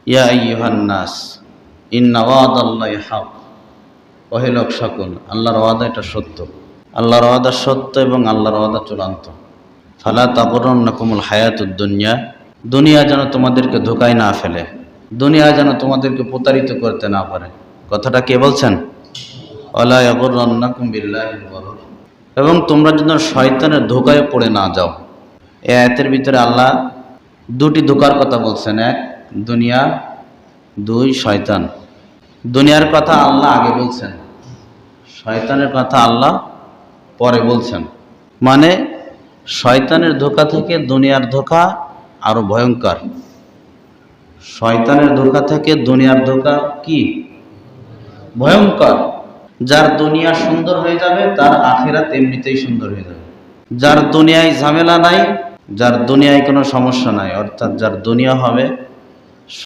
ইয়া আইয়ুহান নাস ইন্না ওয়াদাল্লাহি হক। ওহে লোক সকল, আল্লাহর ওয়াদা এটা সত্য। আল্লাহর ওয়াদা সত্য এবং আল্লাহর ওয়াদা চূড়ান্ত। ফালা তাগুররন্নাকুমুল হায়াতুদ দুনিয়া, দুনিয়া যেন তোমাদেরকে ধোঁকায় না ফেলে, দুনিয়া যেন তোমাদেরকে প্রতারিত করতে না পারে। কথাটা কে বলছেন? ওয়ালা ইয়াগুররন্নাকুম বিল্লাহিল গরুর, এবং তোমরা যেন শয়তানের ধোঁকায় পড়ে না যাও। এই আয়াতের ভিতরে আল্লাহ দুটি ধোঁকার কথা বলছেন, এক দুনিয়া, দুই শয়তান। দুনিয়ার কথা আল্লাহ আগে বলছেন, শয়তানের কথা আল্লাহ পরে বলছেন। মানে শয়তানের ধোঁকা থেকে দুনিয়ার ধোঁকা আরো ভয়ঙ্কর। শয়তানের ধোঁকা থেকে দুনিয়ার ধোঁকা কি ভয়ঙ্কর। যার দুনিয়া সুন্দর হয়ে যাবে তার আখিরাত এমনিতেই সুন্দর হয়ে যাবে। যার দুনিয়ায় ঝামেলা নাই, যার দুনিয়ায় কোনো সমস্যা নাই, অর্থাৎ যার দুনিয়া হবে